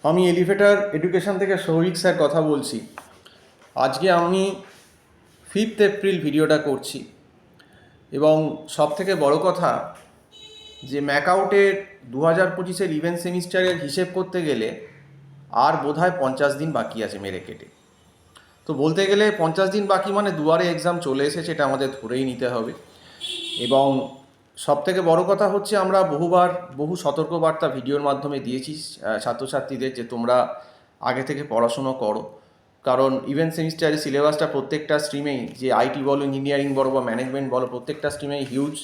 আমি elevator education থেকে Souvik sir কথা বলছি। আজকে আমি 5 এপ্রিল ভিডিওটা করছি এবং সবথেকে বড় কথা যে ম্যাকআউটের 2025-এর ইভেন্ট সেমিস্টারের হিসেব করতে গেলে আর বোধহয় 50 দিন বাকি আছে মেরে কেটে। তো বলতে গেলে 50 দিন বাকি মানে দুয়ারে এক্সাম চলে এসেছে, এটা আমাদের ধরেই নিতে হবে। এবং সবথেকে বড় কথা হচ্ছে আমরা বহু সতর্কবার্তা ভিডিওর মাধ্যমে দিয়েছি ছাত্রছাত্রীদের যে তোমরা আগে থেকে পড়াশুনো করো, কারণ ইভেন্ট সেমিস্টারের সিলেবাসটা প্রত্যেকটা স্ট্রিমেই, যে আইটি বলো, ইঞ্জিনিয়ারিং বলো বা ম্যানেজমেন্ট বলো, প্রত্যেকটা স্ট্রিমেই হিউজ।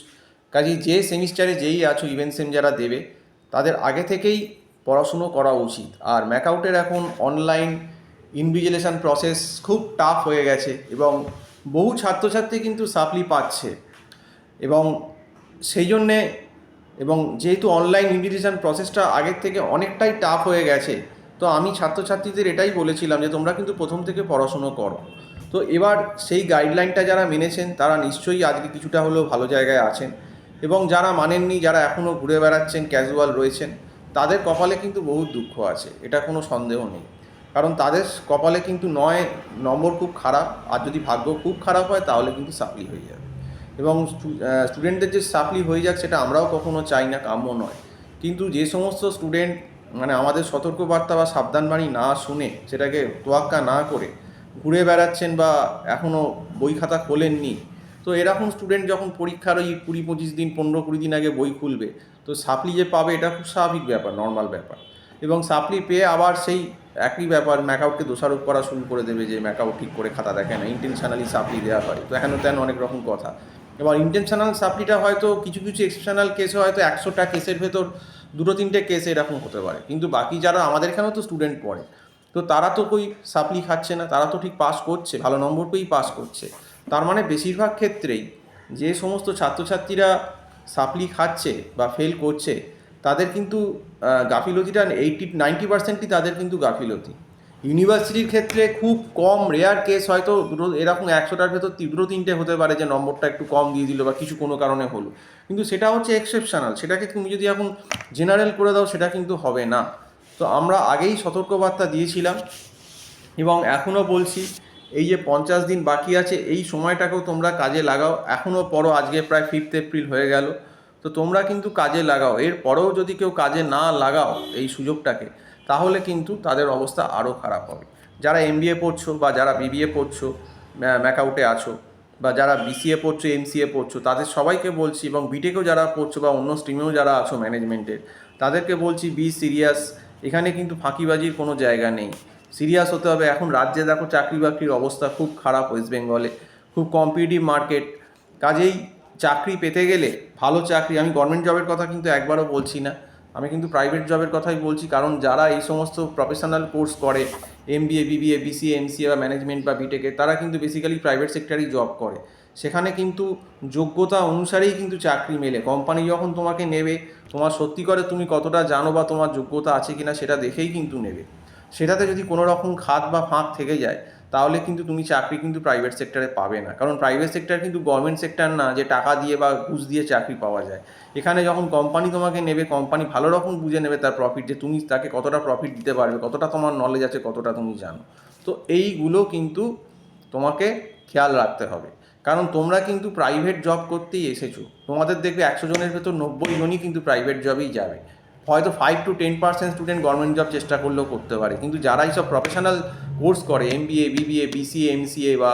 কাজেই যে সেমিস্টারে যেই আছো ইভেন্ট সেম যারা দেবে তাদের আগে থেকেই পড়াশুনো করা উচিত। আর ম্যাকআউটের এখন অনলাইন ইনভিজিলেশন প্রসেস খুব টাফ হয়ে গেছে এবং বহু ছাত্রছাত্রী কিন্তু সাপ্লি পাচ্ছে এবং সেই জন্যে, এবং যেহেতু অনলাইন ইনভিজিলেশন প্রসেসটা আগের থেকে অনেকটাই টাফ হয়ে গেছে, তো আমি ছাত্রছাত্রীদের এটাই বলেছিলাম যে তোমরা কিন্তু প্রথম থেকে পড়াশুনো করো। তো এবার সেই গাইডলাইনটা যারা মেনেছেন তারা নিশ্চয়ই আজকে কিছুটা হলেও ভালো জায়গায় আছেন, এবং যারা মানেননি, যারা এখনও ঘুরে বেড়াচ্ছেন, ক্যাজুয়াল রয়েছেন, তাদের কপালে কিন্তু বহু দুঃখ আছে, এটা কোনো সন্দেহ নেই। কারণ তাদের কপালে কিন্তু নয় নম্বর খুব খারাপ, আর যদি ভাগ্য খুব খারাপ হয় তাহলে কিন্তু সাপ্লি হয়ে যাবে। এবং স্টুডেন্টদের যে সাপ্লি হয়ে যাক সেটা আমরাও কখনো চাই না, কাম্য নয়। কিন্তু যে সমস্ত স্টুডেন্ট মানে আমাদের সতর্কবার্তা বা সাবধানবাণী না শুনে, সেটাকে তোয়াক্কা না করে ঘুরে বেড়াচ্ছেন বা এখনও বই খাতা খোলেননি, তো এরকম স্টুডেন্ট যখন পরীক্ষার ওই 20-25 দিন, 15-20 দিন আগে বই খুলবে, তো সাপ্লি যে পাবে এটা খুব স্বাভাবিক ব্যাপার, নর্মাল ব্যাপার। এবং সাপ্লি পেয়ে আবার সেই একই ব্যাপার ম্যাকআউটকে দোষারোপ করা শুরু করে দেবে যে ম্যাকআউট ঠিক করে খাতা দেখে না, ইন্টেনশনালি সাপ্লি দেওয়া হয়, তো হেন তেন অনেক রকম কথা। এবার ইন্টেনশনাল সাপ্লিটা হয়তো কিছু কিছু এক্সেপশনাল কেসে হয়তো 100টা কেসের ভেতর 2-3টে কেস এরকম হতে পারে, কিন্তু বাকি যারা আমাদের এখানেও তো স্টুডেন্ট পড়ে, তো তারা তো কই সাপ্লি খাচ্ছে না, তারা তো ঠিক পাস করছে, ভালো নম্বর পেয়েই পাস করছে। তার মানে বেশিরভাগ ক্ষেত্রেই যে সমস্ত ছাত্রছাত্রীরা সাপ্লি খাচ্ছে বা ফেল করছে তাদের কিন্তু গাফিলতিটা 90% তাদের কিন্তু গাফিলতি। ইউনিভার্সিটির ক্ষেত্রে খুব কম রেয়ার কেস হয়তো এরকম 100টার ভেতর 2-3টে হতে পারে যে নম্বরটা একটু কম দিয়ে দিল বা কিছু কোনো কারণে হলো, কিন্তু সেটা হচ্ছে এক্সেপশনাল। সেটাকে তুমি যদি এখন জেনারেল করে দাও সেটা কিন্তু হবে না। তো আমরা আগেই সতর্কবার্তা দিয়েছিলাম এবং এখনও বলছি, এই যে 50 দিন বাকি আছে এই সময়টাকেও তোমরা কাজে লাগাও। এখনও পড়ো, আজকে প্রায় 5 এপ্রিল হয়ে গেল, তো তোমরা কিন্তু কাজে লাগাও। এর পরেও যদি কেউ কাজে না লাগাও এই সুযোগটাকে, তাহলে কিন্তু তাদের অবস্থা আরও খারাপ হবে। যারা এমবিএ পড়ছো বা যারা বিবিএ পড়ছো, ম্যাকআউটে আছো, বা যারা বিসিএ পড়ছো, এমসিএ পড়ছো, তাদের সবাইকে বলছি, এবং বিটেকেও যারা পড়ছো বা অন্য স্ট্রিমেও যারা আছো ম্যানেজমেন্টের, তাদেরকে বলছি বি সিরিয়াস। এখানে কিন্তু ফাঁকিবাজির কোনো জায়গা নেই, সিরিয়াস হতে হবে। এখন রাজ্যে দেখো চাকরি বাকরির অবস্থা খুব খারাপ, ওয়েস্ট বেঙ্গলে খুব কম্পিটিটিভ মার্কেট। কাজেই চাকরি পেতে গেলে, ভালো চাকরি, আমি গভর্নমেন্ট জবের কথা কিন্তু একবারও বলছি না, আমি কিন্তু প্রাইভেট জবের কথাই বলছি। কারণ যারা এই সমস্ত প্রফেশনাল কোর্স করে, এমবিএ, বিবিএ, বিসিএ, এমসিএ বা ম্যানেজমেন্ট বা বিটেকে, তারা কিন্তু বেসিক্যালি প্রাইভেট সেক্টরেই জব করে। সেখানে কিন্তু যোগ্যতা অনুসারেই কিন্তু চাকরি মেলে। কোম্পানি যখন তোমাকে নেবে, তোমার সত্যি করে তুমি কতটা জানো বা তোমার যোগ্যতা আছে কিনা সেটা দেখেই কিন্তু নেবে। সেটাতে যদি কোনো রকম খাত বা ফাঁক থেকে যায়, তাহলে কিন্তু তুমি চাকরি কিন্তু প্রাইভেট সেক্টরে পাবে না। কারণ প্রাইভেট সেক্টর কিন্তু গভর্নমেন্ট সেক্টর না যে টাকা দিয়ে বা ঘুষ দিয়ে চাকরি পাওয়া যায়। এখানে যখন কোম্পানি তোমাকে নেবে, কোম্পানি ভালো রকম বুঝে নেবে তার প্রফিট, যে তুমি তাকে কতটা প্রফিট দিতে পারবে, কতটা তোমার নলেজ আছে, কতটা তুমি জানো। তো এইগুলো কিন্তু তোমাকে খেয়াল রাখতে হবে। কারণ তোমরা কিন্তু প্রাইভেট জব করতেই এসেছো। তোমাদের দেখবে 100 জনের ভেতর 90 জনই কিন্তু প্রাইভেট জবেই যাবে। হয়তো 5-10% স্টুডেন্ট গভর্নমেন্ট জব চেষ্টা করলেও করতে পারে, কিন্তু যারা এইসব প্রফেশনাল কোর্স করে, এমবিএ, বিবিএ, বিসিএ, এমসিএ বা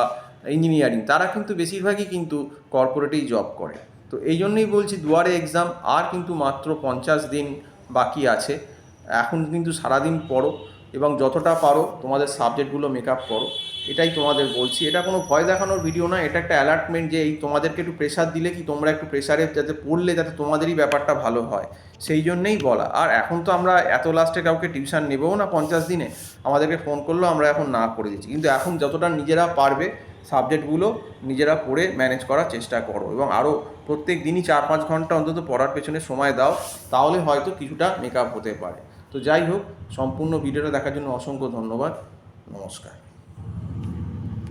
ইঞ্জিনিয়ারিং, তারা কিন্তু বেশিরভাগই কিন্তু কর্পোরেটেই জব করে। তো এই জন্যই বলছি দুয়ারে এক্সাম আর কিন্তু মাত্র 50 দিন বাকি আছে। এখন কিন্তু সারাদিন পড়ো এবং যতটা পারো তোমাদের সাবজেক্টগুলো মেকআপ করো, এটাই তোমাদের বলছি। এটা কোনো ভয় দেখানোর ভিডিও না, এটা একটা অ্যালার্টমেন্ট যে এই তোমাদেরকে একটু প্রেশার দিলে কি তোমরা একটু প্রেশারে যাতে পড়লে যাতে তোমাদেরই ব্যাপারটা ভালো হয়, সেই জন্যেই বলা। আর এখন তো আমরা এত লাস্টে কাউকে টিউশন নেবও না 50 দিনে, আমাদেরকে ফোন করলেও আমরা এখন না করে দিচ্ছি। কিন্তু এখন যতটা নিজেরা পারবে সাবজেক্টগুলো নিজেরা পড়ে ম্যানেজ করার চেষ্টা করো, এবং আরও প্রত্যেক দিনই 4-5 ঘন্টা অন্তত পড়ার পেছনে সময় দাও, তাহলে হয়তো কিছুটা মেকআপ হতে পারে। তো যাই হোক, সম্পূর্ণ ভিডিওটা দেখার জন্য অসংখ্য ধন্যবাদ। নমস্কার।